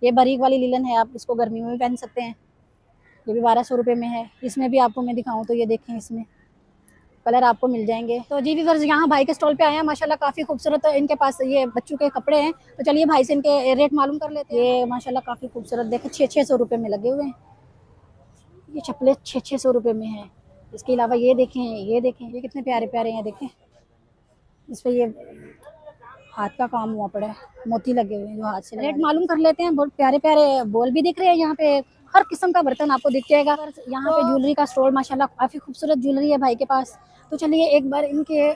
ये बारीक वाली लिलन है, आप इसको गर्मी में भी पहन सकते हैं। ये भी 1200 रुपये में है। इसमें भी आपको मैं दिखाऊं तो ये देखें, इसमें कलर आपको मिल जाएंगे। तो जी व्यूअर्स, यहाँ भाई के स्टॉल पे आए हैं, माशाल्लाह काफ़ी खूबसूरत इनके पास ये बच्चों के कपड़े हैं। तो चलिए भाई से इनके रेट मालूम कर लेते हैं। ये माशाल्लाह काफ़ी खूबसूरत, देखें 600 रुपये में लगे हुए हैं। ये चप्पलें 600 रुपये में है। इसके अलावा ये देखें, ये कितने प्यारे प्यारे हैं। देखें इस पर ये हाथ का काम हुआ पड़ा है, मोती लगे हुए हैं जो हाथ से। रेट मालूम कर लेते हैं। बहुत प्यारे प्यारे बॉल भी दिख रहे हैं यहाँ पे, हर किस्म का बर्तन आपको दिख जाएगा। यहाँ पे ज्वेलरी का स्टोर, माशाल्लाह काफ़ी खूबसूरत ज्वेलरी है भाई के पास। तो चलिए एक बार इनके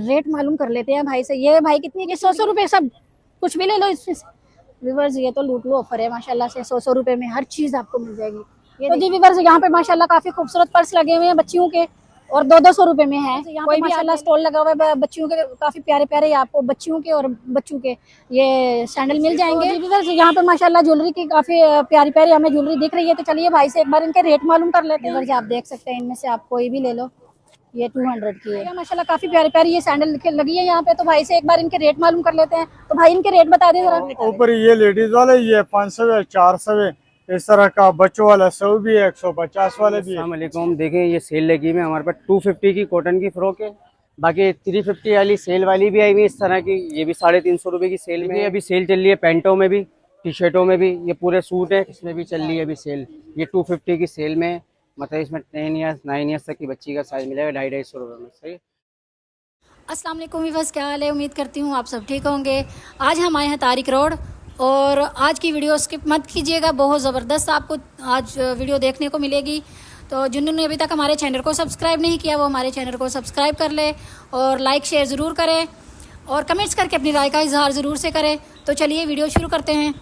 रेट मालूम कर लेते हैं भाई से। ये भाई कितनी, ये 100 रुपये, सब कुछ भी ले लो इसमें। व्यूअर्स ये तो लूट लो ऑफर है माशाल्लाह से, 100 रुपये में हर चीज़ आपको मिल जाएगी। ये तो जी व्यूअर्स, यहाँ पे माशाल्लाह काफ़ी खूबसूरत पर्स लगे हुए हैं बच्चियों के, और 200 रुपये में है। यहाँ पे माशाल्लाह स्टॉल लगा हुआ है बच्चियों के, काफी प्यारे प्यारे आपको बच्चियों के और बच्चों के ये सैंडल मिल जाएंगे। यहाँ पे माशाल्लाह ज्वेलरी की काफी प्यारी प्यारी हमें ज्वेलरी दिख रही है। तो चलिए भाई से एक बार इनके रेट मालूम कर लेते हैं। आप देख सकते हैं, इनमें से आप कोई भी ले लो। ये 200 की है माशाल्लाह, काफी प्यारी प्यारी ये सैंडल लगी है यहाँ पे। तो भाई से एक बार इनके रेट मालूम कर लेते हैं। तो भाई इनके रेट बता दें जरा। ऊपर ये लेडीज वाले ये 500 है, 400 है। इस तरह का बच्चों वाला 100 भी है, 150 वाले भी है। अस्सलामुअलैकुम। देखें ये सेल लगी हुई है हमारे पास, 250 की कॉटन की फ्रॉक है। बाकी 350 वाली सेल वाली भी आई हुई इस तरह की, ये भी 350 रुपये की सेल में। अभी सेल चल रही है पेंटों में भी, टी शर्टों में भी। ये पूरे सूट है, इसमें भी चल रही है अभी सेल। ये 250 की सेल में, मतलब इसमें 10 ईयर्स 9 ईयर्स तक की बच्ची का साइज मिलेगा 250 रुपये में। सही। अस्सलाम वालेकुम व्यूअर्स, क्या हाल है? उम्मीद करती हूँ आप सब ठीक होंगे। आज हम आए हैं तारिक रोड, और आज की वीडियो स्किप मत कीजिएगा, बहुत ज़बरदस्त आपको आज वीडियो देखने को मिलेगी। तो जिन्होंने अभी तक हमारे चैनल को सब्सक्राइब नहीं किया वो हमारे चैनल को सब्सक्राइब कर ले, और लाइक शेयर ज़रूर करें, और कमेंट्स करके अपनी राय का इजहार ज़रूर से करें। तो चलिए वीडियो शुरू करते हैं।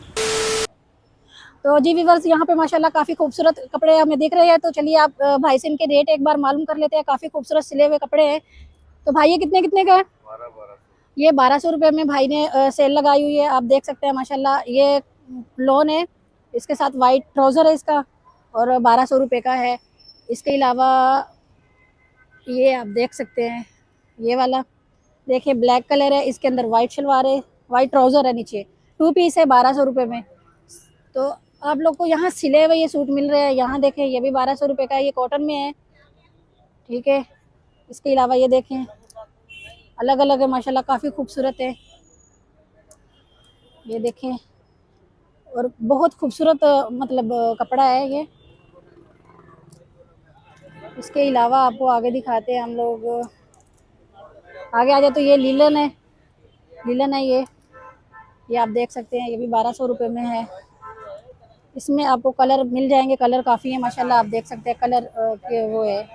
तो जी व्यूअर्स, यहाँ पे माशाल्लाह काफ़ी खूबसूरत कपड़े हमें दिख रहे हैं। तो चलिए आप भाई से इनके रेट एक बार मालूम कर लेते हैं। काफ़ी खूबसूरत सिले हुए कपड़े हैं। तो भाई ये कितने कितने का है? ये 1200 रुपये में भाई ने सेल लगाई हुई है, आप देख सकते हैं माशाल्लाह। ये लोन है, इसके साथ वाइट ट्राउज़र है इसका, और 1200 रुपये का है। इसके अलावा ये आप देख सकते हैं, ये वाला देखिए ब्लैक कलर है, इसके अंदर वाइट शलवार है, वाइट ट्राउज़र है, नीचे 2 पीस है 1200 रुपये में। तो आप लोग को यहाँ सिले हुए ये सूट मिल रहे हैं। यहाँ देखें, ये भी 1200 रुपये का है, ये कॉटन में है, ठीक है। इसके अलावा ये देखें, अलग अलग है माशाल्लाह, काफ़ी खूबसूरत है, ये देखें। और बहुत खूबसूरत मतलब कपड़ा है ये। इसके अलावा आपको आगे दिखाते हैं हम लोग, आगे आ जाए तो ये लीलन है, ये आप देख सकते हैं, ये भी 1200 रुपये में है। इसमें आपको कलर मिल जाएंगे, कलर काफ़ी है माशाल्लाह, आप देख सकते हैं कलर के वो है,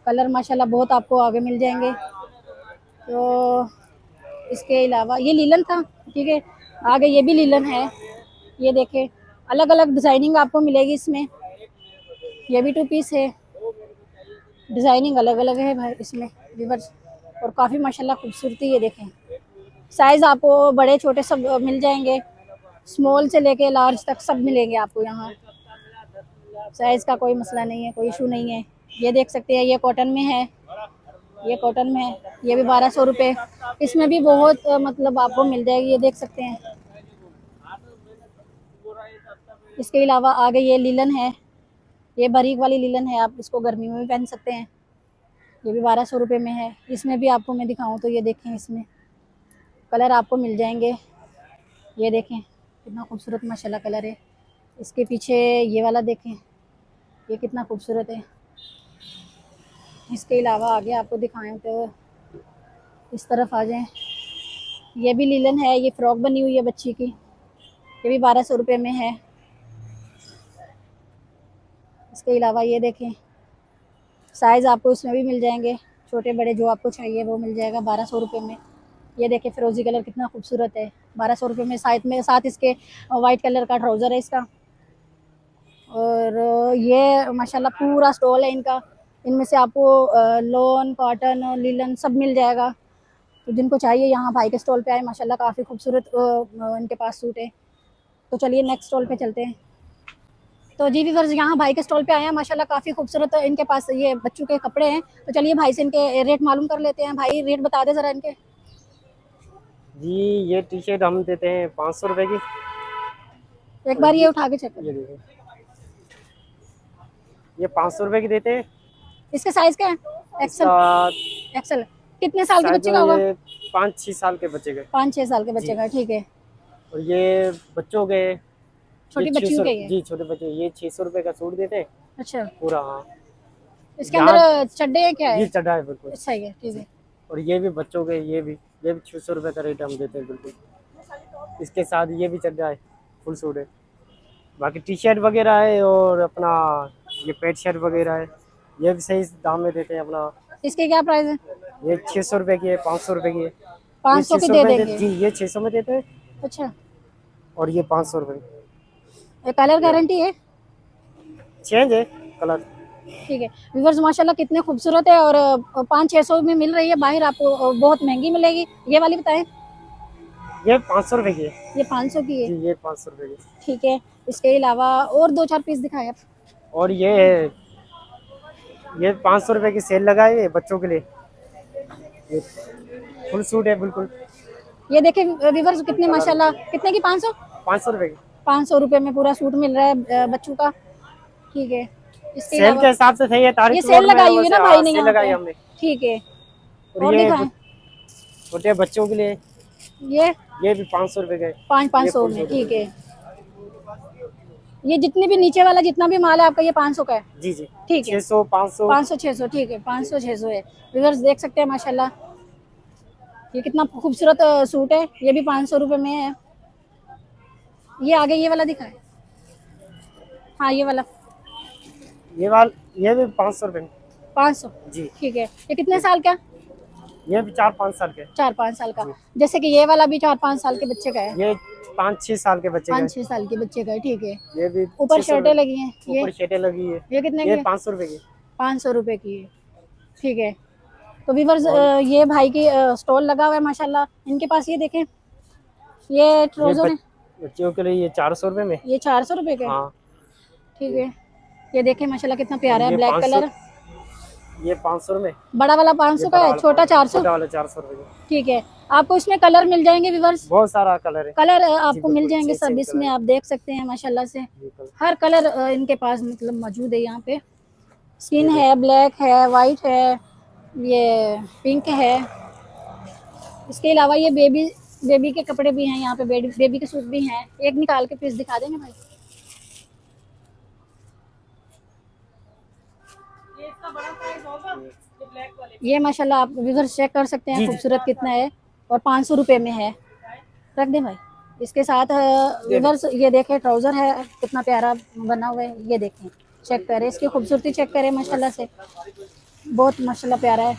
कलर माशाल्लाह बहुत आपको आगे मिल जाएंगे। तो इसके अलावा ये लीलन था, ठीक है। आगे ये भी लीलन है, ये देखें, अलग अलग डिज़ाइनिंग आपको मिलेगी इसमें। ये भी 2 पीस है, डिज़ाइनिंग अलग अलग है भाई इसमें व्यूअर्स, और काफ़ी माशाल्लाह खूबसूरती। ये देखें, साइज़ आपको बड़े छोटे सब मिल जाएंगे, स्मॉल से लेके लार्ज तक सब मिलेंगे आपको यहाँ। साइज़ का कोई मसला नहीं है, कोई इशू नहीं है। ये देख सकते हैं, ये कॉटन में है, ये कॉटन में है, ये भी 1200 रुपये। इसमें भी बहुत मतलब आपको मिल जाएगी, ये देख सकते हैं। इसके अलावा आगे ये लीलन है, ये बारीक वाली लीलन है, आप इसको गर्मी में भी पहन सकते हैं। ये भी 1200 रुपये में है। इसमें भी आपको मैं दिखाऊं तो ये देखें, इसमें कलर आपको मिल जाएंगे, ये देखें कितना खूबसूरत माशाल्लाह कलर है। इसके पीछे ये वाला देखें, ये कितना खूबसूरत है। इसके अलावा आगे आपको दिखाएं तो इस तरफ आ जाएं, ये भी लीलन है, ये फ्रॉक बनी हुई है बच्ची की, ये भी 1200 रुपये में है। इसके अलावा ये देखें, साइज़ आपको इसमें भी मिल जाएंगे, छोटे बड़े जो आपको चाहिए वो मिल जाएगा 1200 रुपये में। ये देखें फिरोज़ी कलर कितना खूबसूरत है, 1200 रुपये में। साथ इसके वाइट कलर का ट्राउज़र है इसका। और ये माशाल्लाह पूरा स्टॉल है इनका, इनमें से आपको लॉन, कॉटन, लीलन सब मिल जाएगा। तो जिनको चाहिए यहाँ भाई के स्टॉल पे आए, माशाल्लाह काफ़ी खूबसूरत इनके पास सूट है। तो चलिए नेक्स्ट स्टॉल पे चलते हैं। तो जी व्यूअर्स, यहाँ भाई के स्टॉल पे आए हैं, माशाल्लाह काफ़ी खूबसूरत इनके पास ये बच्चों के कपड़े हैं। तो चलिए भाई से इनके रेट मालूम कर लेते हैं। भाई रेट बता दें ज़रा इनके। जी ये टी शर्ट हम देते हैं 500 रुपए की। एक बार ये उठा के चेक करो। ये देखिए, ये 500 रुपए की देते हैं। इसका साइज क्या है? एक्सेल? इसका एक्सेल कितने साल के शायद बच्चे का होगा? ये 5-6 साल के बच्चे गए। 5-6 साल के बच्चे जी। का, ठीक है। और ये बच्चों के, ये छोटी बच्चियों 600, के ये? जी छोटे बच्चे, ये 600 रुपए का सूट देते हैं अच्छा, पूरा। हाँ इसके यहाँ अंदर चड्डे हैं क्या ये है? चढ़ा है बिल्कुल। सही है, ठीक है। और ये भी बच्चों के, ये भी 600 रुपए का रेट हम देते हैं बिल्कुल। इसके साथ ये भी चढ़ा है, फुल सूट है। बाकी टी शर्ट वगैरह है, और अपना ये पेट शर्ट वगैरह है, ये भी सही दाम में देते हैं अपना। इसके क्या प्राइस है? ये 600 रुपए की है, 500 रुपए की है। ये 500 की 600 दे में देंगे? जी ये 600 में देते हैं, अच्छा, और ये 500 रुपए। ये कलर गारंटी है? चेंज है कलर। ठीक है। व्यूअर्स माशाल्लाह कितने खूबसूरत है, और 500-600 में मिल रही है, बाहर आपको बहुत महंगी मिलेगी। ये वाली बताएं। ये 500 रुपए की है। ये 500 की है, जी ये 500 रुपए की। ठीक है। इसके अलावा और 2-4 पीस दिखाएं आप। और ये 500 रुपए की सेल लगाई है बच्चों के लिए, ये फुल सूट है बिल्कुल। ये देखिए व्यूअर्स कितने माशाल्लाह, कितने की? 500? 500 रुपए की। 500 रुपए में पूरा सूट मिल रहा है बच्चों का, ठीक है। इसके सेल के अलावा हिसाब से सही है, तारीख ये सेल लगाई हुई है ना भाई ने सेल यहाँ लगाई पे, हमने। ठीक है। और और ये दिखाएं। छोटे बच्चों के लिए ये भी 500 रुपए का है। 500 में, ठीक है। ये जितनी भी नीचे वाला जितना भी माल है आपका, ये 500 का है, जी जी, ठीक है। 600 500। 500-600, ठीक है। 500-600 है। व्यूअर्स देख सकते हैं माशाल्लाह, ये कितना खूबसूरत सूट है। ये भी 500 रुपए में है। ये आगे ये वाला दिखाएं। हाँ ये वाला ये भी 500 रुपए में। 500, जी ठीक है। ये कितने साल का? ये भी 4-5 साल के। 4-5 साल का। जैसे कि ये वाला भी 4-5 साल के बच्चे का है। ये 5-6 साल के बच्चे का है। 5-6 साल के बच्चे का है, ठीक है। ये भी ऊपर 600 शर्टें लगी हैं। ऊपर शर्टें लगी है। ये कितने की ये है? 500 रुपए की। 500 रुपए की है, ठीक है। तो व्यूअर्स ये भाई की स्टॉल लगा हुआ है माशाल्लाह। इनके पास ये देखें, ये ट्राउजर है, बच्चों के लिए ये 400 रुपए में। ये 400 रुपए का है, हाँ ठीक है। ये देखें माशाल्लाह कितना प्यारा है, ये ब्लैक 500 कलर। ये 500 में। बड़ा वाला 500 का है, छोटा 400, छोटा वाला 400 रुपए का। ठीक है। आपको इसमें कलर मिल जाएंगे व्यूअर्स, बहुत सारा कलर है। कलर आपको मिल बिल्कुल, जाएंगे सेम सब। कलर इसमें है। आप देख सकते हैं माशाल्लाह से बिल्कुल। हर कलर इनके पास मतलब मौजूद है यहाँ पे। स्किन है, ब्लैक है, वाइट है, ये पिंक है। इसके अलावा ये बेबी के कपड़े भी हैं यहाँ पे, बेबी के सूट भी हैं। एक निकाल के पीस दिखा देंगे भाई। ये माशाल्लाह आप इधर चेक कर सकते हैं, खूबसूरत कितना है, और 500 रुपए में है। रख दें भाई। इसके साथ रिवर्स ये देखें ट्राउजर है, कितना प्यारा बना हुआ है। ये देखें, चेक करें इसकी खूबसूरती, चेक करें माशाल्लाह से, बहुत माशाल्लाह प्यारा है।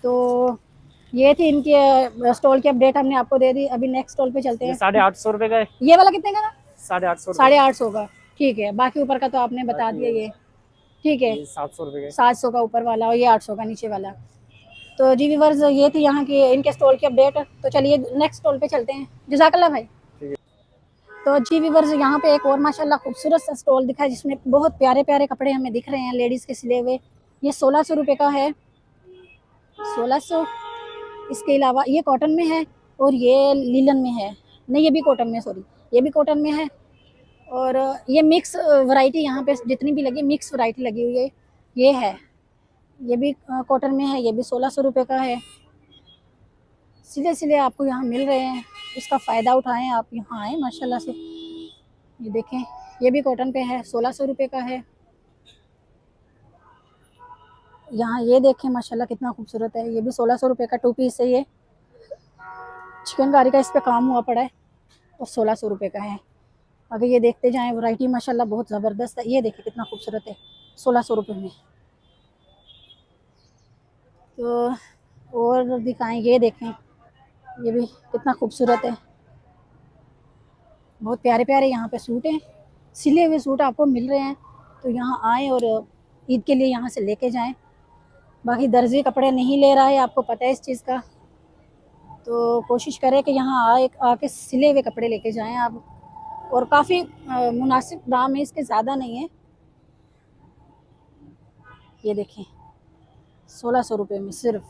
तो ये थी इनकी स्टॉल की अपडेट, हमने आपको दे दी। अभी नेक्स्ट स्टॉल पे चलते हैं। 850 रुपए का है। ये वाला कितने का था? 850 850 का, ठीक है। बाकी ऊपर का तो आपने बता दिया, ये ठीक है। 700 रुपए का। 700 का ऊपर वाला, और ये 800 का नीचे वाला। तो जी व्यूअर्स ये थी यहाँ की इनके स्टॉल की अपडेट। तो चलिए नेक्स्ट स्टॉल पे चलते हैं। जज़ाकल्लाह भाई। तो जी व्यूअर्स यहाँ पे एक और माशाल्लाह खूबसूरत सा स्टॉल दिखा है, जिसमें बहुत प्यारे प्यारे कपड़े हमें दिख रहे हैं लेडीज़ के सिले हुए। ये 1600 रुपये का है, 1600। इसके अलावा ये कॉटन में है, और ये लीलन में है। नहीं, ये भी कॉटन में, सॉरी, ये भी कॉटन में है। और ये मिक्स वैरायटी यहाँ पे जितनी भी लगी, मिक्स वैरायटी लगी हुई है। ये है, ये भी कॉटन में है, ये भी 1600 रुपये का है। सिले सिले आपको यहाँ मिल रहे हैं, इसका फ़ायदा उठाएं आप, यहाँ आएँ माशाल्लाह से। ये देखें, ये भी कॉटन पे है, 1600 रुपये का है। यहाँ ये देखें माशाल्लाह कितना खूबसूरत है, ये भी 1600 रुपये का 2 पीस है। ये चिकनकारी का इस पे काम हुआ पड़ा है, और 1600 रुपये का है। अगर ये देखते जाएं, वैरायटी माशाल्लाह बहुत ज़बरदस्त है। ये देखिए कितना खूबसूरत है, 1600 रुपये में। तो और दिखाएं, ये देखें, ये भी कितना खूबसूरत है। बहुत प्यारे प्यारे यहाँ पे सूट हैं, सिले हुए सूट आपको मिल रहे हैं। तो यहाँ आएँ और ईद के लिए यहाँ से लेके जाएं। बाकी दर्जी कपड़े नहीं ले रहा है, आपको पता है इस चीज़ का। तो कोशिश करें कि यहाँ आके सिले हुए कपड़े लेके जाएं आप। और काफ़ी मुनासिब दाम है इसके, ज़्यादा नहीं है। ये देखें 1600 रुपये में सिर्फ,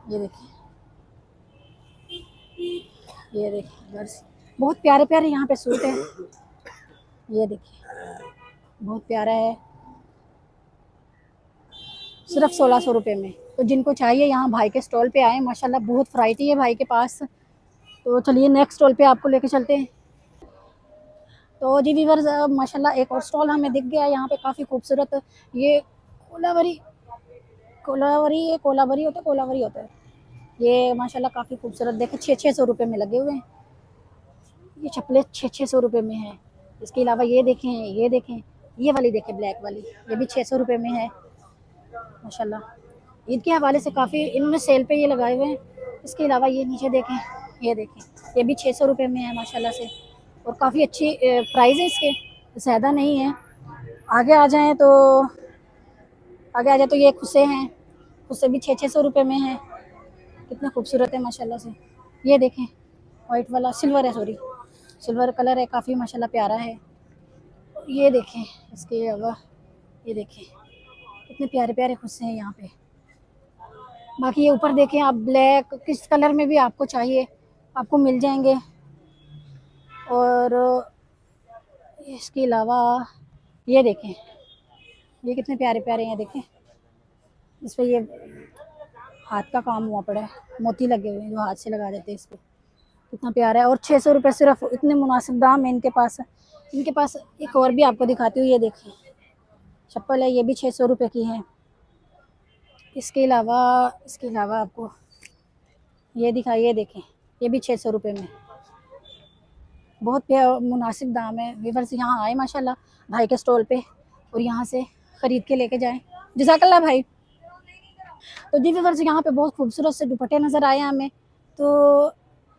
ये देखें ये देखिए बस, बहुत प्यारे प्यारे यहाँ पे सूट है। ये देखिए बहुत प्यारा है, सिर्फ 1600 रुपये में। तो जिनको चाहिए यहाँ भाई के स्टॉल पे आए, माशाल्लाह बहुत वैरायटी है भाई के पास। तो चलिए नेक्स्ट स्टॉल पे आपको लेके चलते हैं। तो जी व्यूअर्स, माशाल्लाह एक और स्टॉल हमें दिख गया है यहाँ पे, काफ़ी खूबसूरत। ये कोलावरी कोलावरी होता है ये, माशाल्लाह काफ़ी खूबसूरत। देखें 600 रुपये में लगे हुए हैं ये चप्पलें, 600 रुपये में है। इसके अलावा ये देखें, ये वाली देखें ब्लैक वाली, ये भी 600 रुपये में है माशाल्लाह। ईद के हवाले से काफ़ी इन्होंने सेल पे ये लगाए हुए हैं। इसके अलावा ये नीचे देखें, ये देखें, ये भी 600 रुपये में है माशाल्लाह से, और काफ़ी अच्छी प्राइस है इसके, ज़्यादा नहीं है। आगे आ जाएँ तो ये खुस्से हैं, खुस्से भी 600 रुपये में है। कितने खूबसूरत है माशाल्लाह से। ये देखें वाइट वाला, सिल्वर है, सॉरी सिल्वर कलर है, काफ़ी माशाल्लाह प्यारा है। ये देखें, इसके अलावा ये देखें कितने प्यारे प्यारे खुस्से हैं यहाँ पे। बाकी ये ऊपर देखें आप, ब्लैक किस कलर में भी आपको चाहिए आपको मिल जाएंगे। और इसके अलावा ये देखें, ये कितने प्यारे प्यारे हैं। देखें इस पर ये हाथ का काम हुआ पड़ा है, मोती लगे हुए हैं जो हाथ से लगा देते हैं इस पर, कितना प्यारा है। और 600 रुपये सिर्फ, इतने मुनासिब दाम है इनके पास। इनके पास एक और भी आपको दिखाती हूँ, ये देखें चप्पल है, ये भी 600 रुपये की है। इसके अलावा आपको ये दिखाइए, ये देखें ये भी 600 रुपये में, बहुत मुनासिब दाम है। व्यूअर्स यहाँ आए माशाल्लाह भाई के स्टॉल पे, और यहाँ से ख़रीद के लेके जाएं। जज़ाकल्लाह भाई। तो जी व्यूअर्स, यहाँ पे बहुत खूबसूरत से दुपट्टे नज़र आए हमें, तो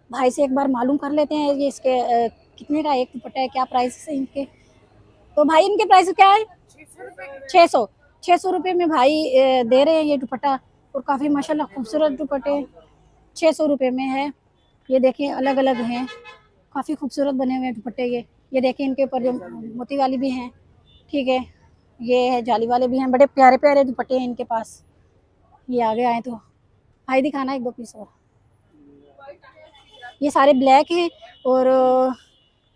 भाई से एक बार मालूम कर लेते हैं ये इसके कितने का एक दुपट्टा है, क्या प्राइस है इनके। तो भाई इनके प्राइस क्या है? 600 रुपये में भाई दे रहे हैं ये दुपट्टा, और काफ़ी माशाल्लाह खूबसूरत दुपट्टे 600 रुपये में है। ये देखें अलग अलग हैं, काफ़ी खूबसूरत बने हुए हैं दुपट्टे ये देखें, इनके ऊपर जो मोती वाली भी हैं, ठीक है, ये है जाली वाले भी हैं, बड़े प्यारे प्यारे दुपट्टे हैं इनके पास। ये आगे आए तो भाई दिखाना एक दो पीस और। ये सारे ब्लैक हैं, और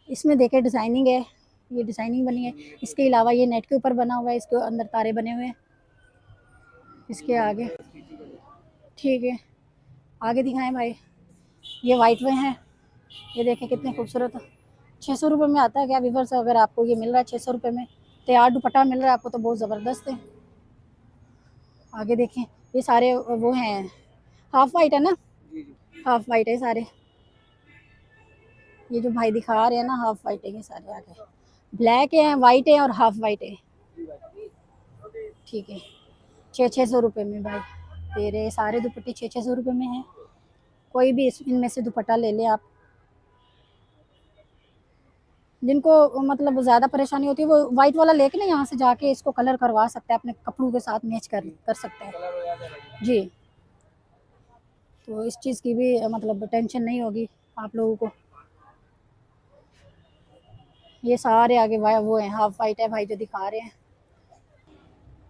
इसमें देखें डिज़ाइनिंग है, ये डिज़ाइनिंग बनी है। इसके अलावा ये नेट के ऊपर बना हुआ है, इसके अंदर तारे बने हुए हैं इसके आगे, ठीक है। आगे दिखाएं भाई, ये वाइट में है, ये देखें कितने खूबसूरत। 600 रुपये में आता है क्या व्यूअर्स? अगर आपको ये मिल रहा है 600 रुपये में, तैयार दुपट्टा मिल रहा है आपको, तो बहुत ज़बरदस्त है। आगे देखें, ये सारे वो हैं, हाफ वाइट है ना, हाफ वाइट है सारे, ये जो भाई दिखा रहे हैं ना हाफ वाइट है ये सारे। आगे ब्लैक है, वाइट है और हाफ वाइट है, ठीक है। 600 रुपये में भाई दे रहे, सारे दुपट्टे 600 रुपये में हैं। कोई भी इनमें से दुपट्टा ले ले आप। जिनको मतलब ज़्यादा परेशानी होती है वो वाइट वाला लेके ना यहाँ से जाके इसको कलर करवा सकते हैं, अपने कपड़ों के साथ मैच कर सकते हैं जी। तो इस चीज़ की भी मतलब टेंशन नहीं होगी आप लोगों को। ये सारे आगे वो हैं, हाफ वाइट है भाई जो दिखा रहे हैं।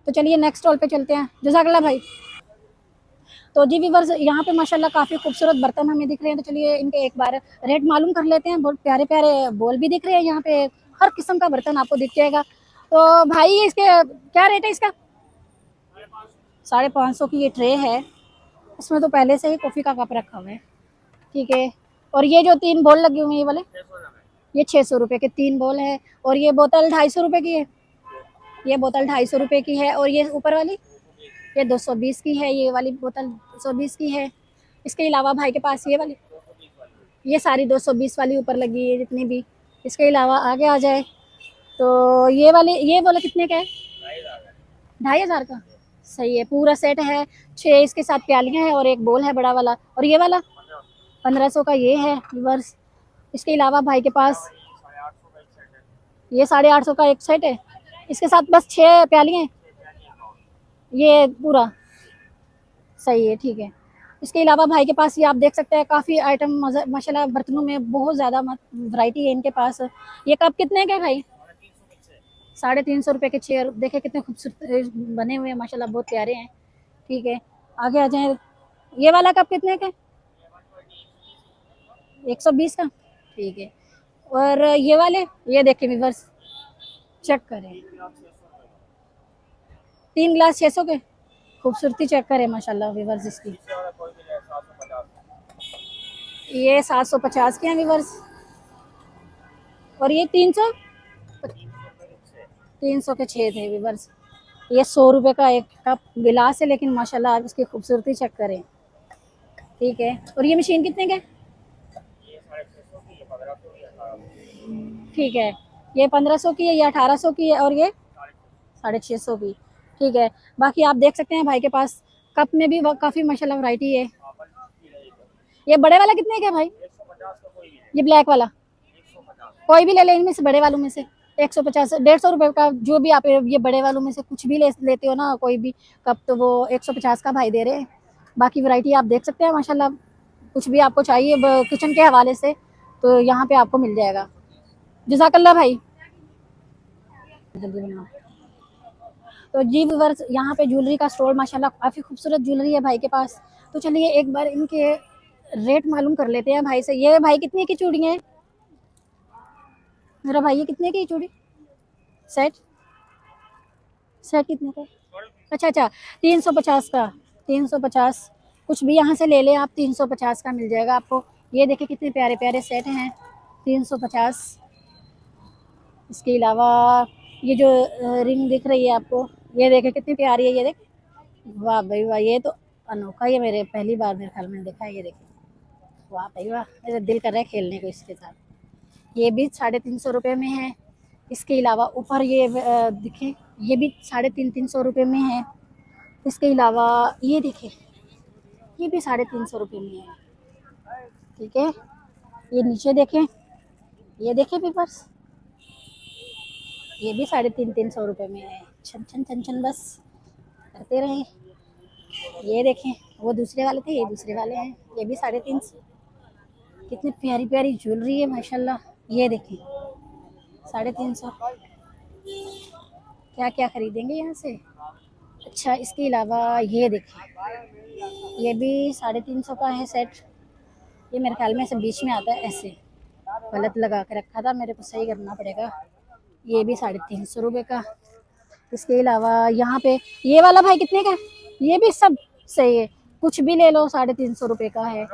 तो चलिए नेक्स्ट स्टॉल पे चलते हैं। जज़ाकल्लाह भाई। तो जी व्यूअर्स, यहाँ पे माशाल्लाह काफ़ी खूबसूरत बर्तन हमें दिख रहे हैं, तो चलिए इनके एक बार रेट मालूम कर लेते हैं। बहुत प्यारे प्यारे बॉल भी दिख रहे हैं यहाँ पे, हर किस्म का बर्तन आपको दिख जाएगा। तो भाई इसके क्या रेट है इसका? 550 की ये ट्रे है, इसमें तो पहले से ही कॉफ़ी का कप रखा हुआ है, ठीक है। और ये जो 3 बॉल लगे हुए हैं ये वाले, ये 600 रुपये के 3 बॉल है। और ये बोतल 250 रुपये की है, ये बोतल 250 रुपये की है। और ये ऊपर वाली ये 220 की है, ये वाली बोतल 220 की है। इसके अलावा भाई के पास ये वाली, ये सारी 220 वाली ऊपर लगी है जितनी भी। इसके अलावा आगे आ जाए तो ये वाले कितने का है? 2500 का, सही है। पूरा सेट है, 6 इसके साथ प्यालियाँ हैं और एक बोल है बड़ा वाला। और ये वाला 1500 का ये है रिवर्स। इसके अलावा भाई के पास ये 850 का एक सेट है, इसके साथ बस 6 प्यालियाँ हैं, ये पूरा सही है, ठीक है। इसके अलावा भाई के पास ये आप देख सकते हैं काफ़ी आइटम माशाल्लाह बर्तनों में बहुत ज़्यादा वैरायटी है इनके पास। ये कप कितने के भाई? 350 रुपये के चेयर, देखे कितने खूबसूरत बने हुए हैं माशाल्लाह, बहुत प्यारे हैं, ठीक है। आगे आ जाएं, ये वाला कप कितने के? 120 का, ठीक है। और ये वाले, ये देखिए व्यूअर्स, चेक करें, 3 ग्लास 600 के, खूबसूरती चेक करें माशाल्लाह व्यूअर्स इसकी। ये 750 के हैं व्यूअर्स, और ये 300 के 6 थे व्यूअर्स। ये 100 रुपए का एक कप गिलास है, लेकिन माशाल्लाह आप इसकी खूबसूरती चेक करें, ठीक है। और ये मशीन कितने के, ठीक है, ये 1500 की है, ये 1800 की है, और ये 650 की, ठीक है। बाकी आप देख सकते हैं भाई के पास कप में भी काफ़ी माशाल्लाह वैरायटी है। ये बड़े वाला कितने का है भाई, ये ब्लैक वाला, कोई भी ले लें इनमें से, बड़े वालों में से 150 150 रुपये का, जो भी आप ये बड़े वालों में से कुछ भी लेते हो ना, कोई भी कप, तो वो 150 का भाई दे रहे हैं। बाकी वैरायटी आप देख सकते हैं माशाल्लाह, कुछ भी आपको चाहिए किचन के हवाले से तो यहाँ पे आपको मिल जाएगा। जज़ाकल्लाह भाई, जल्दी बनाओ। तो जी व्यूअर्स, यहाँ पे ज्वेलरी का स्टोर माशाल्लाह काफ़ी खूबसूरत ज्वेलरी है भाई के पास। तो चलिए एक बार इनके रेट मालूम कर लेते हैं भाई से। ये भाई कितने की चूड़ियाँ हैं मेरा भाई, ये कितने की चूड़ी सेट कितने का, अच्छा 350 का, 350, कुछ भी यहाँ से ले लें आप, 350 का मिल जाएगा आपको। ये देखिए कितने प्यारे प्यारे सेट हैं, 350। इसके अलावा ये जो रिंग दिख रही है आपको, ये देखे कितनी प्यारी है, ये देख, वाह भाई वाह, ये तो अनोखा, ये मेरे पहली बार मेरे ख्याल में देखा है। ये देखिए, वाह भाई वाह, मेरा दिल कर रहा है खेलने को इसके साथ। ये भी 350 रुपये में है। इसके अलावा ऊपर ये दिखे, ये भी 350 रुपये में है। इसके अलावा ये देखें, ये भी 350 रुपये में है, ठीक है। ये नीचे देखें, ये देखें पेपर्स, ये भी 350 रुपये में है। छन छन छन छन बस करते रहें। ये देखें, वो दूसरे वाले थे, ये दूसरे वाले हैं, ये भी 350। कितनी प्यारी प्यारी ज्वेलरी है माशाल्लाह। ये देखें 350, क्या क्या खरीदेंगे यहाँ से। अच्छा, इसके अलावा ये देखें, ये भी 350 का है सेट। ये मेरे ख्याल में ऐसे बीच में आता है, ऐसे गलत लगा के रखा था, मेरे को सही करना पड़ेगा। ये भी 350 रुपये का। इसके अलावा यहाँ पे ये वाला भाई कितने का है, ये भी सब सही है, कुछ भी ले लो, 350 रुपये का है।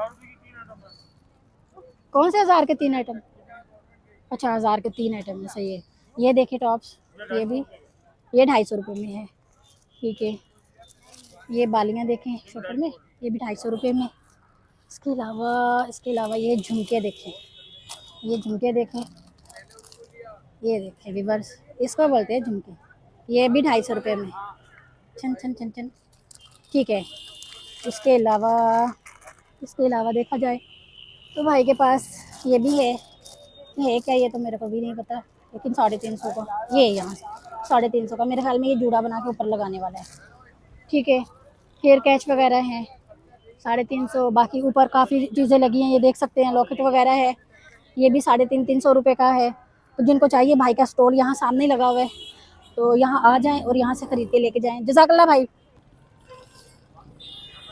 कौन से 1000 के 3 आइटम, अच्छा 1000 के 3 आइटम में, सही है। ये देखिए टॉप्स, ये भी, ये 250 रुपये में है, ठीक है। ये बालियाँ देखें शॉपर में, ये भी 250 रुपये में। इसके अलावा ये झुमके देखें, ये झुमके देखें, ये देखें रिवर्स, इसको बोलते हैं झुमके, ये भी 250 रुपये में, छन छन छन छन, ठीक है। इसके अलावा देखा जाए तो भाई के पास ये भी है क्या, ये तो मेरे को भी नहीं पता, लेकिन 350 का ये है, यहाँ से 350 का मेरे ख्याल में। ये जूड़ा बना के ऊपर लगाने वाला है, ठीक है। हेयर कैच वगैरह हैं 350। बाकी ऊपर काफ़ी चीज़ें लगी हैं, ये देख सकते हैं, लॉकेट वगैरह है, ये भी 350 रुपये का है। तो जिनको चाहिए, भाई का स्टॉल यहाँ सामने लगा हुआ है, तो यहाँ आ जाएं और यहाँ से ख़रीद के लेके जाएं। जज़ाकल्लाह भाई।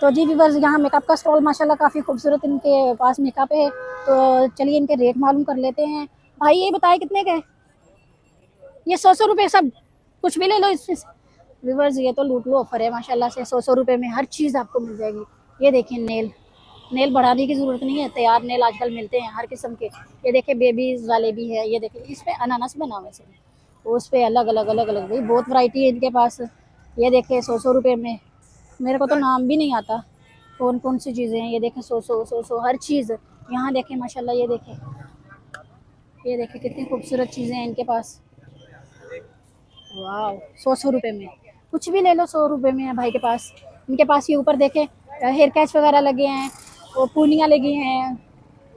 तो जी व्यूअर्स, यहाँ मेकअप का स्टॉल माशाल्लाह काफ़ी खूबसूरत इनके पास मेकअप है। तो चलिए इनके रेट मालूम कर लेते हैं। भाई ये बताए कितने के, ये 100 रुपये सब, कुछ भी ले लो इसमें। व्यूअर्स ये तो लूट लो ऑफर है माशाल्लाह से, 100 रुपये में हर चीज़ आपको मिल जाएगी। ये देखिए नेल बढ़ाने की ज़रूरत नहीं है, तैयार नेल आजकल मिलते हैं हर किस्म के। ये देखिए बेबीज़ वाले भी है, ये देखिए इस पर अनानास बना हुआ है, उस पर अलग अलग भाई बहुत वैरायटी है इनके पास। ये देखिए 100 रुपये में, मेरे को तो नाम भी नहीं आता कौन कौन सी चीज़ें हैं। ये देखें 100 हर चीज़ यहाँ देखें माशाल्लाह। ये देखें कितनी खूबसूरत चीज़ें हैं इनके पास, वाह। 100 रुपये में कुछ भी ले लो, 100 रुपये में है भाई के पास। इनके पास ये ऊपर देखें हेयर कैच वगैरह लगे हैं, और पूनियाँ लगी हैं,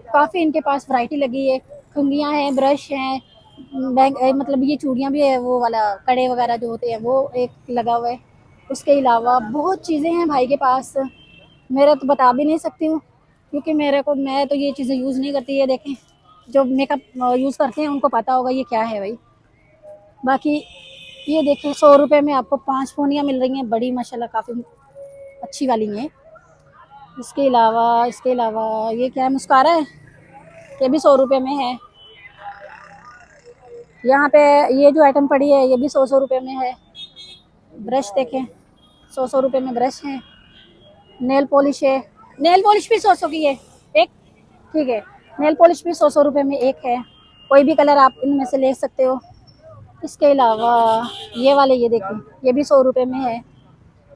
काफ़ी इनके पास वैरायटी लगी है। कंघियाँ हैं, ब्रश हैं, मतलब ये चूड़ियाँ भी है, वो वाला कड़े वगैरह जो होते हैं वो एक लगा हुआ है। उसके अलावा बहुत चीज़ें हैं भाई के पास, मेरा तो बता भी नहीं सकती हूँ, क्योंकि मैं तो ये चीज़ें यूज़ नहीं करती। ये देखें जो मेकअप यूज़ करते हैं उनको पता होगा ये क्या है भाई। बाकी ये देखें 100 रुपये में आपको 5 पूनियाँ मिल रही हैं, बड़ी माशाल्लाह काफ़ी अच्छी वाली हैं। इसके अलावा ये क्या है, मुस्कारा है, ये भी 100 रुपये में है। यहाँ पे ये जो आइटम पड़ी है ये भी 100 रुपये में है। ब्रश देखें, 100 रुपये में ब्रश है। नेल पॉलिश है, नेल पॉलिश भी 100 की है एक, ठीक है। नेल पॉलिश भी 100 रुपये में एक है। कोई भी कलर आप इनमें से ले सकते हो। इसके अलावा ये वाले ये देखिए, ये भी 100 रुपये में है।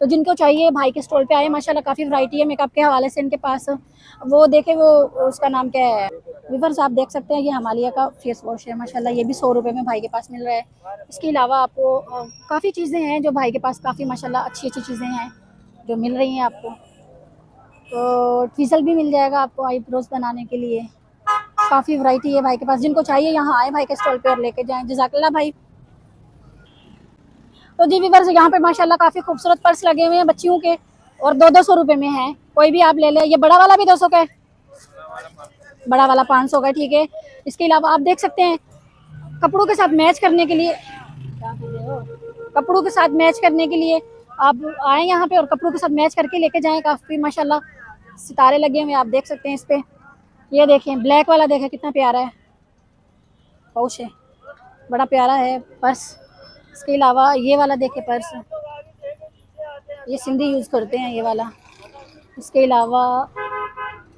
तो जिनको चाहिए भाई के स्टॉल पे आए, माशाल्लाह काफ़ी वैरायटी है मेकअप के हवाले से इनके पास। वो देखे, वो उसका नाम क्या है, व्यूअर्स आप देख सकते हैं ये हिमालय का फेस वॉश है माशाल्लाह, ये भी 100 रुपये में भाई के पास मिल रहा है। इसके अलावा आपको काफ़ी चीज़ें हैं जो भाई के पास काफ़ी माशाल्लाह अच्छी अच्छी चीज़ें हैं जो मिल रही हैं आपको। तो ट्विज़ल भी मिल जाएगा आपको आईब्रोज बनाने के लिए। काफ़ी वैरायटी है भाई के पास, जिनको चाहिए यहाँ आए भाई के स्टॉल पे और लेके जाएं। जज़ाकल्लाह भाई। तो जी व्यूअर्स यहाँ पे माशाल्लाह काफ़ी खूबसूरत पर्स लगे हुए हैं बच्चियों के, और 200 रुपये में है। कोई भी आप ले लें। ये बड़ा वाला भी 200 का है, बड़ा वाला 500 का है, ठीक है। इसके अलावा आप देख सकते हैं कपड़ों के साथ मैच करने के लिए, कपड़ों के साथ मैच करने के लिए आप आए यहाँ पे और कपड़ों के साथ मैच करके लेके जाएं। काफ़ी माशाल्लाह सितारे लगे हुए हैं, आप देख सकते हैं इस पे। ये देखें ब्लैक वाला, देखें कितना प्यारा है, पाउच है, बड़ा प्यारा है पर्स। इसके अलावा ये वाला देखें पर्स, ये सिंधी यूज़ करते हैं ये वाला। इसके अलावा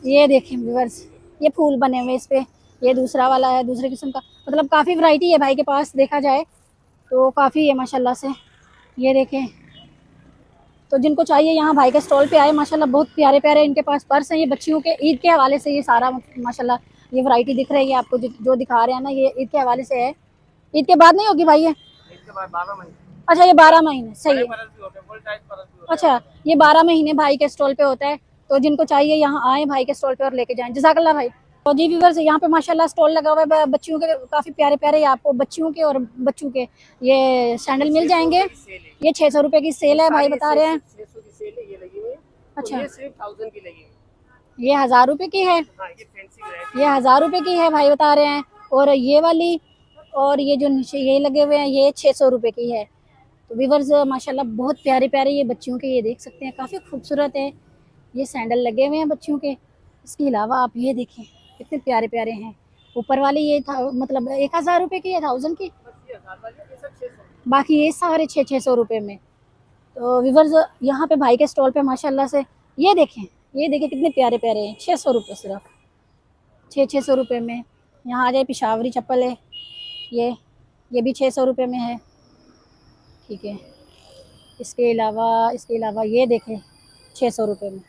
ये देखें व्यूअर्स, ये फूल बने हुए इस पे, ये दूसरा वाला है, दूसरे किस्म का। मतलब काफ़ी वैरायटी है भाई के पास देखा जाए तो, काफ़ी है माशाल्लाह से। ये देखें, तो जिनको चाहिए यहाँ भाई के स्टॉल पे आए। माशाल्लाह बहुत प्यारे प्यारे इनके पास पर्स हैं। ये बच्चियों के ईद के हवाले से ये सारा माशाल्लाह ये वैरायटी दिख रही है आपको, जो दिखा रहे हैं ना, ये ईद के हवाले से है। ईद के बाद नहीं होगी भाई ये? अच्छा, ये 12 महीने, सही है। अच्छा, ये 12 महीने भाई के स्टॉल पे होता है। तो जिनको चाहिए यहाँ आए भाई के स्टॉल पे और लेके जाएं। जज़ाकल्लाह भाई। तो जी व्यूअर्स यहाँ पे माशाल्लाह स्टॉल लगा हुआ है बच्चियों के, काफ़ी प्यारे प्यारे आपको बच्चियों के और बच्चों के ये सैंडल मिल जाएंगे। ये 600 रुपये की सेल है भाई बता रहे हैं। अच्छा, ये 1000 रुपये की है, ये 1000 रुपये की है भाई बता रहे हैं। और ये वाली, और ये जो नीचे ये लगे हुए हैं ये 600 रुपये की है। तो व्यूअर्स माशाल्लाह बहुत प्यारे प्यारे ये बच्चियों के, ये देख सकते हैं काफ़ी खूबसूरत है ये सैंडल लगे हुए हैं बच्चियों के। इसके अलावा आप ये देखें कितने प्यारे प्यारे हैं। ऊपर वाली ये था मतलब 1000 रुपये की है, 1000 की, बाकी ये सारे 600 रुपये में। तो व्यूअर्स यहाँ पे भाई के स्टॉल पे माशाल्लाह से ये देखें, ये देखें कितने प्यारे प्यारे हैं। 600 रुपये सिर्फ, 600 रुपये में। यहाँ आ जाए पिशावरी चप्पल है, ये भी 600 रुपये में है, ठीक है। इसके अलावा ये देखें 600 रुपये में।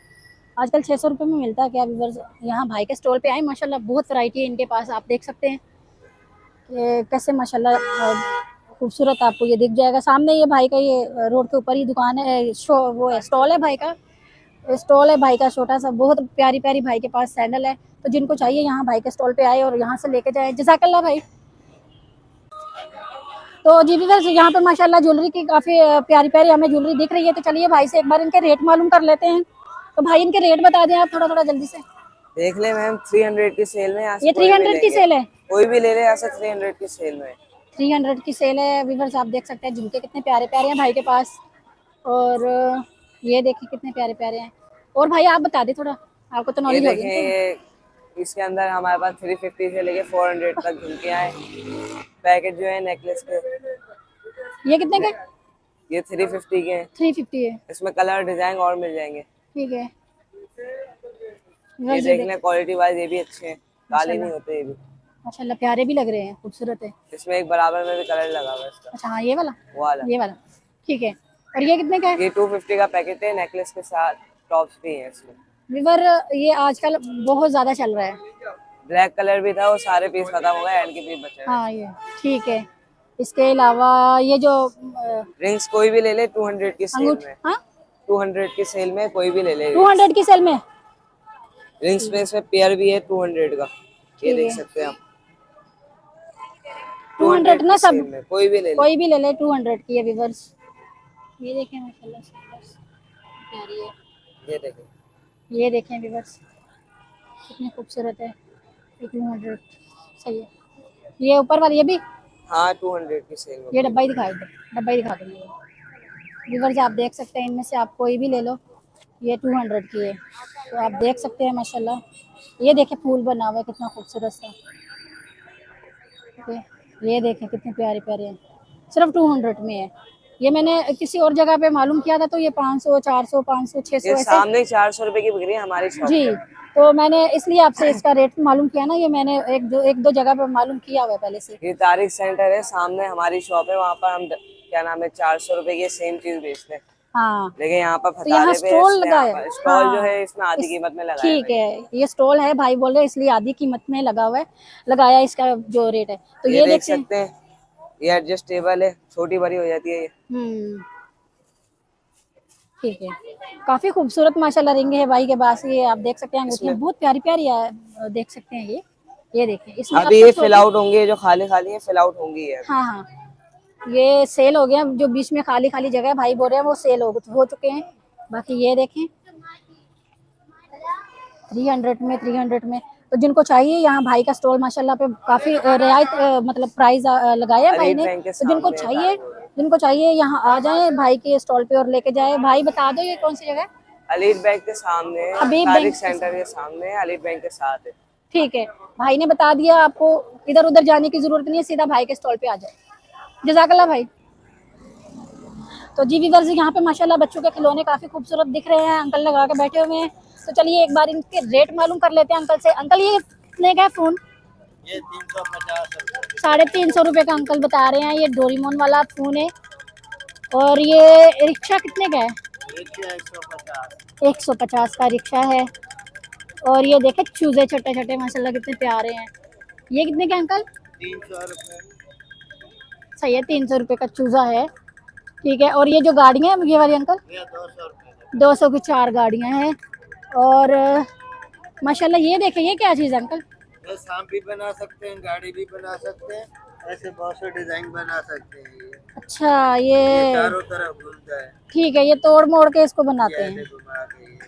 आजकल 600 रुपये में मिलता है क्या व्यूअर्स? यहाँ भाई के स्टॉल पे आए, माशाल्लाह बहुत वैरायटी है इनके पास। आप देख सकते हैं कि कैसे माशाल्लाह खूबसूरत आपको ये दिख जाएगा। सामने ये भाई का ये रोड के ऊपर ही दुकान है, वो है स्टॉल है भाई का, स्टॉल है भाई का छोटा सा। बहुत प्यारी प्यारी भाई के पास सैंडल है। तो जिनको चाहिए यहाँ भाई के स्टॉल पे आए और यहाँ से लेके जाए। जज़ाकल्लाह भाई। तो जी व्यूअर्स यहाँ पे माशाल्लाह ज्वेलरी की काफ़ी प्यारी प्यारी हमें ज्वेलरी दिख रही है। तो चलिए भाई से एक बार इनके रेट मालूम कर लेते हैं। तो भाई इनके रेट बता दें आप थोड़ा थोड़ा जल्दी से। देख ले मैम, 300 की सेल में। ये 300 की सेल है, कोई भी ले ले यहाँ से 300 की सेल में। 300 की सेल है व्यूअर्स। आप देख सकते हैं झुमके कितने प्यारे प्यारे हैं भाई के पास। और ये देखिए कितने प्यारे प्यारे हैं। और भाई आप बता दें थोड़ा, आपको तो नॉलेज होगी। ये इसके अंदर हमारे पास 350 से लेके 400 तक झुमके आए। पैकेट जो है नेकलेस के, ये कितने के? ये 350 के हैं। 350 है, इसमें कलर डिजाइन और मिल जाएंगे। ठीक है। ये देखने क्वालिटी वाइज ये भी अच्छे हैं, काले नहीं होते ये भी। माशाल्लाह प्यारे भी लग रहे हैं, खूबसूरत है। इसमें एक बराबर में भी कलर लगा हुआ है इसका। अच्छा हाँ, ये वाला, वो वाला, ये वाला, ठीक है। और ये कितने का है? ये 250 का पैकेट है। नेकलेस के साथ टॉप्स भी हैं इसमें। व्यूअर ये आजकल बहुत ज्यादा चल रहा है। ब्लैक कलर भी था, वो सारे पीस खत्म हो गए, एंड के पीस बचे हैं। हाँ ये ठीक है। इसके अलावा ये जो रिंग्स कोई भी ले ले 200 की सेल में। हाँ 200 की सेल में कोई भी ले ले। 200 की सेल में रिंग्स में इसमें पेयर भी है 200 का, ये देख सकते हैं आप। 200 ना सब, कोई भी ले ले 200 की है व्यूअर्स। ये देखें माशाल्लाह से प्यारी है। ये देखें व्यूअर्स कितनी खूबसूरत है। 200 सही है। ये ऊपर वाली ये भी, हाँ 200 की सेल में। ये डब्बा ही दिखा दो, डब्बा ही दिखा दो व्यूअर्स। आप देख सकते हैं इनमें से आप कोई भी ले लो, ये 200 की है। तो आप देख सकते हैं माशाल्लाह ये देखे फूल बना हुआ है कितना खूबसूरत सा। ये देखें कितने प्यारे प्यारे हैं, सिर्फ 200 में है। ये मैंने किसी और जगह पे मालूम किया था तो ये 500, 400, 500, 600 ये ऐसे। सामने 400 रुपए की बिक रही है हमारी शॉप जी, पे। तो मैंने इसलिए आपसे इसका रेट मालूम किया ना, ये मैंने एक दो जगह पे मालूम किया हुआ है पहले से। ये तारिक सेंटर है, सामने हमारी शॉप है, वहाँ पर हम क्या नाम है 400 रुपए की सेम चीज बेचते हैं। हाँ, लेकिन यहाँ पर तो यहाँ फतारे पे स्टॉल लगाया है। स्टॉल जो हाँ, है इसमें आधी कीमत में लगाया ठीक है, ये स्टॉल है भाई बोल रहे इसलिए आधी कीमत में लगा हुआ है, लगाया इसका जो रेट है। तो ये ये देख देखते हैं। सकते हैं, ये एडजस्टेबल है, छोटी बड़ी हो जाती है ये। ठीक है, काफी खूबसूरत माशाल्लाह रिंग है भाई के पास। ये आप देख सकते हैं अंगूठियां बहुत प्यारी प्यारी है, देख सकते हैं ये देखिए इसमें अभी आपको ये फिल आउट होंगे, जो खाली खाली है फिल आउट होंगी ये। हाँ हाँ, ये सेल हो गया, जो बीच में खाली खाली जगह है भाई बोल रहे हैं वो सेल हो चुके हैं। बाकी ये देखें 300 में, तो जिनको चाहिए यहाँ भाई का स्टॉल माशाल्लाह पे काफी रियायत मतलब प्राइस लगाया है भाई ने। तो जिनको चाहिए यहाँ आ जाए भाई के स्टॉल पे और लेके जाए। भाई बता दो ये कौन सी जगह है? अलीट बैंक के सामने है, हबीब तारिक बैंक सेंटर के सामने है, अलीट बैंक के साथ है। ठीक है, भाई ने बता दिया, आपको इधर उधर जाने की जरूरत नहीं है, सीधा भाई के स्टॉल पे आ जाए। जज़ाकल्लाह भाई। तो जी व्यूअर्स, यहाँ पे माशाल्लाह बच्चों के खिलौने काफी खूबसूरत दिख रहे हैं, अंकल लगा के बैठे हुए हैं। तो चलिए एक बार इनके रेट मालूम कर लेते हैं अंकल से। अंकल ये कितने का है फोन? ये 350 350 रुपए का अंकल बता रहे हैं। ये डोरेमोन वाला फोन है। और ये रिक्शा कितने का है? 150 150 का रिक्शा है। और ये देखे चूजे छोटे छोटे माशाल्लाह कितने प्यारे हैं। ये कितने के अंकल? 300 रुपए। सही है, 300 रुपए का चूजा है। ठीक है, और ये जो गाड़ियाँ हैं ये वाली अंकल? ये 200 रुपए। 200 की 4 गाड़ियाँ हैं। और माशाल्लाह ये देखें, ये क्या चीज़ है अंकल? ये सांप भी बना सकते हैं, गाड़ी भी बना सकते हैं, ऐसे बहुत से डिजाइन बना सकते हैं। ये अच्छा, ये चारों तरफ घूमता है, ठीक है, ये तोड़ मोड़ के इसको बनाते ये हैं। ऐसे घुमा के ये।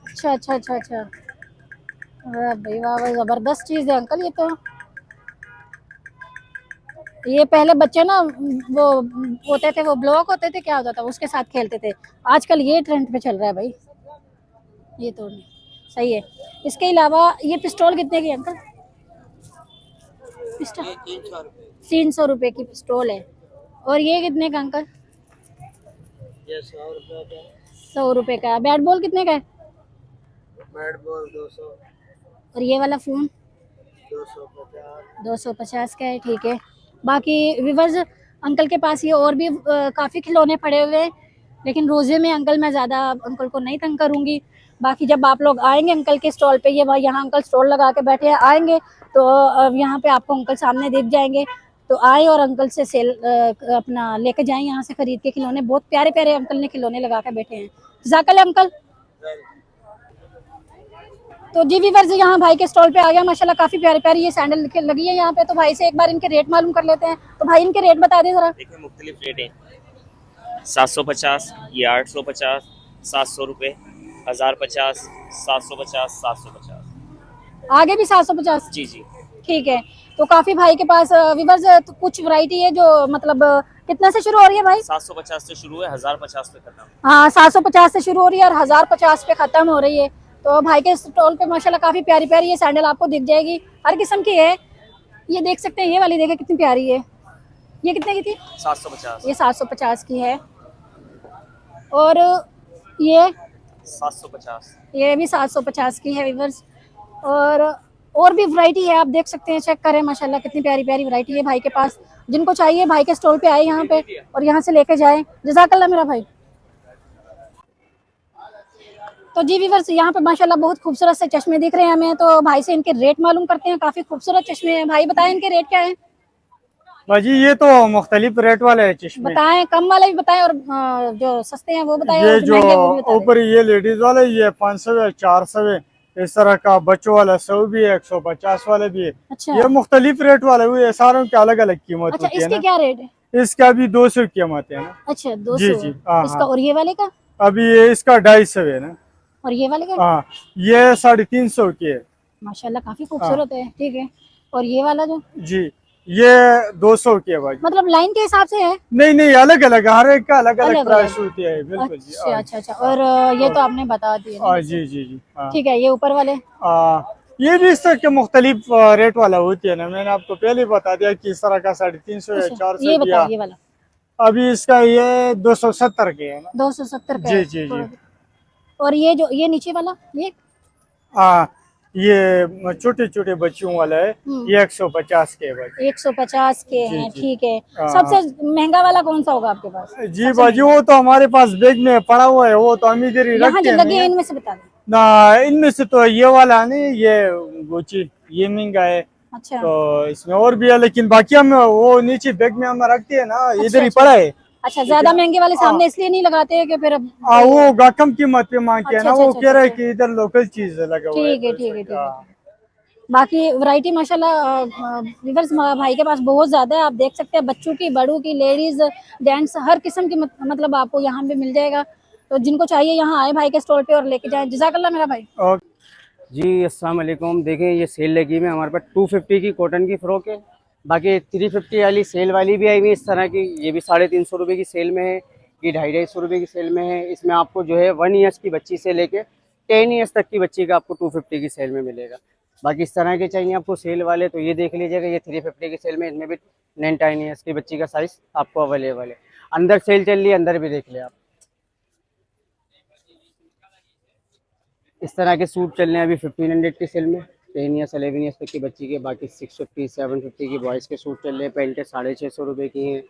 अच्छा अच्छा अच्छा अच्छा, वाह भाई वाह, वाह जबरदस्त चीज़ है अंकल ये तो। ये पहले बच्चे ना वो होते थे, वो ब्लॉक होते थे, क्या होता था उसके साथ खेलते थे। आजकल ये ट्रेंड पे चल रहा है भाई, ये तो सही है। इसके अलावा ये पिस्तौल कितने की है अंकल? पिस्टल ये 300 रुपए। 300 रुपए की पिस्तौल है। और ये कितने का अंकल? ये 100 रुपए का। 100 रुपए का। बैट बॉल कितने का है? Bat ball 200। और ये वाला फ़ोन? 250। 250 का है। ठीक है, बाकी व्यूअर्स अंकल के पास ये और भी काफ़ी खिलौने पड़े हुए हैं, लेकिन रोज़े में अंकल मैं ज़्यादा अंकल को नहीं तंग करूँगी। बाकी जब आप लोग आएंगे अंकल के स्टॉल पे, ये भाई यहाँ अंकल स्टॉल लगा के बैठे हैं, आएंगे तो यहाँ पे आपको अंकल सामने दिख जाएंगे। तो आए और अंकल से सेल अपना लेके जाएं, यहाँ से खरीद के खिलौने। बहुत प्यारे प्यारे अंकल ने खिलौने लगा के बैठे हैं। जज़ाकल्लाह अंकल। तो जी व्यूअर्स, यहाँ भाई के स्टॉल पे आ गया माशाल्लाह, काफी प्यारी प्यारी ये सैंडल लगी है यहाँ पे। तो भाई से एक बार इनके रेट मालूम कर लेते हैं। तो भाई इनके रेट बता दें जरा। देखिए मुख्तलिफ रेट हैं, 750, ये 850, 700 रुपये, 1050, 750, 750। आगे भी 750? जी जी। ठीक है, तो काफी भाई के पास व्यूअर्स तो कुछ वैरायटी है जो मतलब कितने से शुरू हो रही है भाई? 750 से शुरू है, 1050 पे खत्म। हाँ, 750 से शुरू हो रही है और 1050 पे खत्म हो रही है। तो भाई के स्टॉल पे माशाल्लाह काफी प्यारी प्यारी ये सैंडल आपको दिख जाएगी, हर किस्म की है। ये देख सकते हैं, ये वाली देखें कितनी प्यारी है। ये कितने की थी? 750। ये 750 की है। और ये 750। ये भी 750 की है व्यूअर्स। और भी वैरायटी है, आप देख सकते हैं, चेक करें माशाल्लाह कितनी प्यारी प्यारी वैरायटी है भाई के पास। जिनको चाहिए भाई के स्टॉल पे आए यहाँ पे और यहाँ से लेके जाएं। जज़ाकल्लाह मेरा भाई। तो जी व्यूअर्स, यहाँ पे माशाल्लाह बहुत खूबसूरत से चश्मे दिख रहे हैं हमें। तो भाई से इनके रेट मालूम करते हैं, काफी खूबसूरत चश्मे हैं। भाई बताएं इनके रेट क्या है? भाजी ये तो मुख्तलिफ रेट वाले हैं चश्मे। बताएं, कम वाले भी बताएं और जो सस्ते हैं वो बताएं, ये और जो महंगे वो भी बता दें। ऊपर ये लेडीज वाले ये 500 है, 400 है, इस तरह का बच्चों वाला 100 भी है, 150 वाले भी है। अच्छा ये मुख्तलिफ रेट वाले हुए, सारों की अलग अलग कीमत अच्छा, होती है इसके ना। क्या रेट है? इसका भी 200 कीमत है ना। अच्छा, 200। जी जी, हाँ इसका हाँ। और ये वाले का? अभी ये इसका 250 है ना। और ये वाले का? हाँ, ये 350 की है। माशाल्लाह काफी खूबसूरत है। ठीक है, और ये वाला जो? जी, ये 200 की है भाई। मतलब लाइन के हिसाब से है? नहीं नहीं, अलग अलग, हर एक का अलग अलग अलग प्राइस अलग। होती है। बिल्कुल जी। अच्छा अच्छा अच्छा। और ये तो आपने बता दिया। जी जी जी। हाँ। ठीक है, ये ऊपर वाले? ये भी इस तरह के मुख्तलिफ रेट वाला होती है ना, मैंने आपको पहले ही बता दिया कि इस तरह का 350 या अच्छा, 400 ये दिया। बताओ ये वाला अभी इसका ये 270 के है ना। 270 का जी है। जी जी। और ये जो ये नीचे वाला ये? ये छोटे छोटे बच्चों वाला है, ये 150 के है भाई। 150 के जी, हैं। जी। ठीक है। हाँ, सबसे महंगा वाला कौन सा होगा आपके पास? जी बाजी, वो तो हमारे पास बैग में पड़ा हुआ है, वो तो हम इधर ही यहाँ रखते जो हैं। लगे हैं इनमें से बता दें। ना, इनमें से तो ये वाला नहीं, ये गुची, ये महंगा है। अच्छा तो इसमें और भी है, लेकिन बाकी हम वो नीचे बैग में हम रखते हैं ना, इधर ही अच्छा। पड़ा है। अच्छा, ज्यादा महंगे वाले सामने इसलिए नहीं लगाते हैं कि फिर वो कम कीमत पे मांगते हैं ना, अच्छा, वो अच्छा, कह रहा है अच्छा। कि इधर लोकल चीज लगा हुआ है। ठीक है तो ठीक है ठीक है। हाँ। बाकी वैरायटी माशाल्लाह व्यूअर्स भाई के पास बहुत ज़्यादा है। आप देख सकते हैं बच्चों की, बड़ों की, लेडीज़ जेंट्स हर किस्म की मतलब आपको यहाँ पे मिल जाएगा। तो जिनको चाहिए यहाँ आए भाई के स्टॉल पे और लेके जाएं। जज़ाकल्लाह मेरा भाई। और जी अस्सलाम वालेकुम। देखें ये सेल लगी हुई है हमारे पास 250 की कॉटन की फ़्रॉक है। बाकी 350 वाली सेल वाली भी आई हुई है इस तरह की, ये भी 350 रुपये की सेल में है। ये 250 रुपये की सेल में है। इसमें आपको जो है 1 ईयर्स की बच्ची से लेके 10 ईयर्स तक की बच्ची का आपको 250 की सेल में मिलेगा। बाकी इस तरह के चाहिए आपको सेल वाले तो ये देख लीजिएगा, ये 350 की सेल में, इनमें भी 9 ईयर्स की बच्ची का साइज़ आपको अवेलेबल है। अंदर सेल चल रही है, अंदर भी देख ले आप। इस तरह के सूट चल रहे हैं अभी 1500 की सेल में, 10 ईयर्स 11 ईयर्स तक की बच्ची के। बाकी 650 750 की बॉयज़ के सूट चल रहे हैं। पैंटें 650 रुपये की हैं,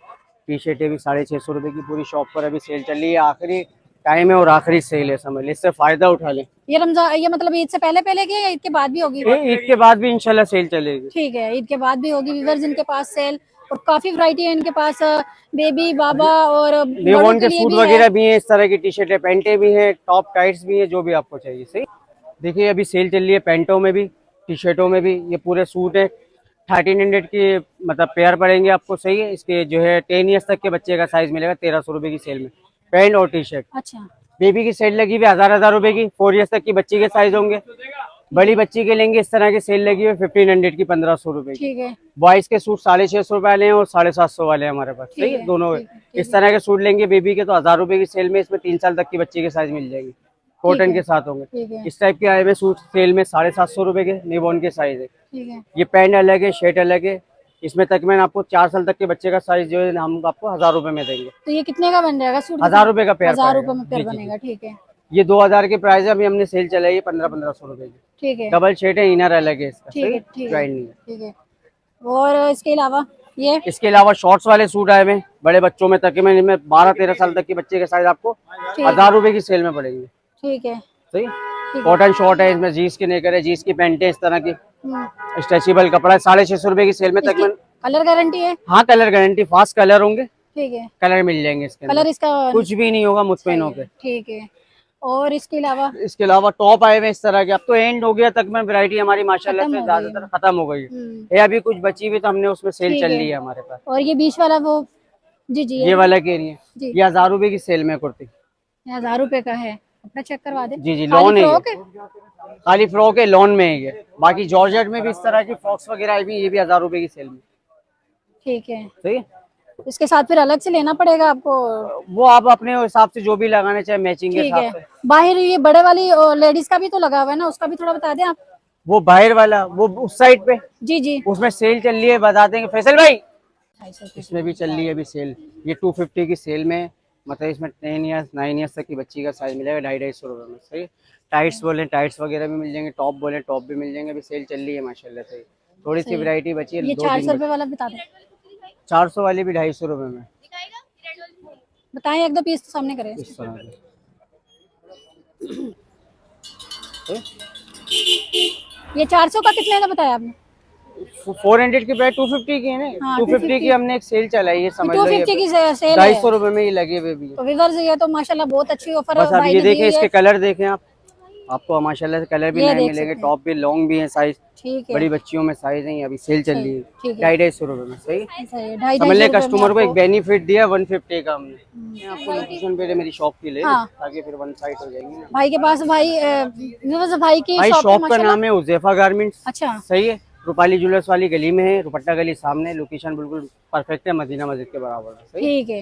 टी शर्टें भी 650 रुपये की। पूरी शॉप पर अभी सेल चल रही है, आखिरी टाइम है और आखिरी सेल है, समझ लें, इससे फ़ायदा उठा लें। ये रमजान, ये मतलब ईद से पहले पहले की या ईद के बाद भी होगी? ईद के बाद भी इंशाल्लाह सेल चलेगी। ठीक है, ईद के बाद भी होगी। व्यूअर्स इनके पास सेल और काफी वैरायटी है इनके पास, बेबी, बाबा और बड़ों न्यूबॉर्न के के लिए सूट भी है। वगैरह भी हैं, इस तरह की टी शर्टें, पैंटें भी हैं, टॉप टाइट्स भी हैं, जो भी आपको चाहिए। सही देखिए अभी सेल चल रही है पैंटों में भी, टी शर्टों में भी। ये पूरे सूट है 1300 की, मतलब पेयर पड़ेंगे आपको। सही है, इसके जो है 10 ईयर्स तक के बच्चे का साइज मिलेगा 1300 रुपये की सेल में, पैंट और टी शर्ट। अच्छा, बेबी की सेल लगी हुई 1000 रुपये की, 4 ईयर्स तक की बच्ची के साइज होंगे। बड़ी बच्ची के लेंगे इस तरह की सेल लगी हुई 1500 की, 1500 रुपये की। ठीक है बॉयज के सूट 650 रुपये वाले हैं और 750 वाले हैं हमारे पास। सही है, है, दोनों ठीक है, ठीक इस तरह के सूट लेंगे बेबी के तो 1000 रुपये की सेल में, इसमें 3 साल तक की बच्ची के साइज मिल जाएगी, कॉटन के साथ होंगे। ठीक है इस टाइप के आए हुए सूट सेल में 750 रुपये के, न्यूबॉर्न के साइज है। ठीक है। ये पैंट अलग है, शर्ट अलग है। इसमें तकरीबन आपको 4 साल तक के बच्चे का साइज जो है हम आपको 1000 रुपये में देंगे। तो ये कितने का बन जाएगा सूट? 1000 रुपये का पेयर 1000 पड़ेगा। रुपये में पेयर जी, जी, बनेगा। ठीक है ये 2000 के प्राइस है, अभी हमने सेल चलाई है 1500 रुपये की। ठीक है डबल शर्ट है, इनर अलग है इसका। ठीक है सही? ठीक है ज्वाइन नहीं है। ठीक है। और इसके अलावा ये इसके अलावा शॉर्ट्स वाले सूट आए हुए हैं बड़े बच्चों में, तकरीबन इनमें 12-13 साल तक के बच्चे के साइज आपको 1000 रुपये की सेल में पड़ेंगे। ठीक है सही, है। कॉटन शॉर्ट है, इसमें जीन्स की नेकर है, जीन्स की पैंटें इस तरह की, हम्म। स्ट्रेचेबल कपड़ा है, 650 रुपये की सेल में इसकी तकरीबन। कलर गारंटी है? हाँ कलर गारंटी, फास्ट कलर होंगे, ठीक है। कलर मिल जाएंगे इसके अंदर, कलर इसका कुछ भी नहीं होगा, मुतमईन होकर। ठीक है। और इसके अलावा इसके अलावा टॉप आए हुए इस तरह के। अब तो एंड हो गया तकरीबन, वैरायटी हमारी माशाल्लाह खत्म से हो गई ज्यादातर खत्म हो गई है। ये अभी कुछ बची हुई तो हमने उसमें सेल ठीक चल है। रही है हमारे पास। और ये बीच वाला वो, जी जी ये वाला कह रही है, जी, ये 1000 रुपये की सेल में कुर्ती। 1000 रुपए का है। अपना चेक करवा दे। जी जी, खाली लॉन है ये। फ्रॉक है? खाली फ्रॉक है, लॉन में है ये। बाकी जॉर्जेट में भी इस तरह की फ्रॉक्स वगैरह आई हुई, ये भी 1000 रुपये की सेल में। ठीक है। सही है, इसके साथ फिर अलग से लेना पड़ेगा आपको? वो आप अपने हिसाब से जो भी लगाने चाहे मैचिंग के ठीक हिसाब है। से। बाहर ये बड़े वाली लेडीज का भी तो लगा हुआ है ना, उसका भी थोड़ा बता दें आप। वो बाहर वाला, वो उस साइड पे, जी जी। उसमें सेल चल रही है, बता देंगे फैसल भाई। इसमें भी चल रही है अभी सेल, ये 250 की सेल में, मतलब इसमें 10 ईयर्स 9 ईयर्स तक की बच्ची का साइज मिलेगा 250 रुपये में। सही, टाइट्स बोले टाइट्स वगैरह भी मिल जाएंगे, टॉप बोले टॉप भी मिल जाएंगे। अभी सेल चल रही है माशाल्लाह से, थोड़ी सी वैरायटी बची है। ये 400 रुपए वाला बता दें। 400 वाली भी 250 रुपये में बताएं, एक दो पीस तो सामने करें। इस तरह के। ये 400 का कितने का बताया आपने? 400 की प्राइस 250 की है ना। हाँ, 250 की हमने एक सेल चलाई है, समझ लो। 250 की सेल है। 250 रुपये में ये लगे हुए भी है। तो व्यूअर्स ये तो माशाल्लाह बहुत अच्छी ऑफर है। बस अब भाई ये ने दी देखें, हुई इसके है। कलर देखें आप, आपको माशाल्लाह से कलर भी ये नए देख मिलेंगे, सकते हैं। टॉप भी लॉन्ग भी है साइज, ठीक है। बड़ी बच्चियों में साइज है। अभी सेल चल रही है ठीक है। 250 रुपये में। सही, ऐसा है, 250 समझ ले, रुपए में कस्टमर को एक आपको- बेनिफिट दिया 150 का हमने। मैं आपको लोकेशन पे मेरी शॉप की ले हाँ। ताकि फिर वन साइड हो जाएंगी ना। भाई के पास भाई व्यूअर्स भाई की भाई शॉप शॉप पे का माशाल्लाह। नाम है उज़ैफा गारमेंट्स। अच्छा सही है, रूपाली ज्वेलर्स वाली गली में है, रुपट्टा गली सामने, लोकेशन बिल्कुल परफेक्ट है, मदीना मस्जिद के बराबर है। सही? ठीक है,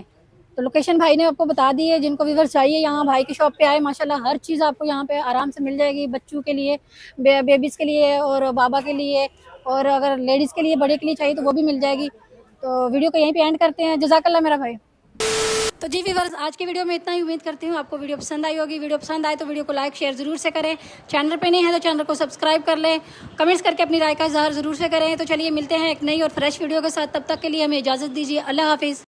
तो लोकेशन भाई ने आपको बता दी है। जिनको व्यूअर्स चाहिए यहाँ भाई की शॉप पे आए, माशाल्लाह हर चीज़ आपको यहाँ पे आराम से मिल जाएगी, बच्चों के लिए, बेबीज़ के लिए और बाबा के लिए, और अगर लेडीज़ के लिए, बड़े के लिए चाहिए तो वो भी मिल जाएगी। तो वीडियो को यहीं पे एंड करते हैं। जज़ाकल्लाह मेरा भाई। तो जी व्यूअर्स, आज की वीडियो में इतना ही। उम्मीद करती हूँ आपको वीडियो पसंद आई होगी। वीडियो पसंद आए तो वीडियो को लाइक शेयर ज़रूर से करें। चैनल पे नहीं है तो चैनल को सब्सक्राइब कर लें। कमेंट्स करके अपनी राय का इज़हार ज़रूर से करें। तो चलिए मिलते हैं एक नई और फ्रेश वीडियो के साथ। तब तक के लिए हमें इजाज़त दीजिए। अल्लाह हाफिज़।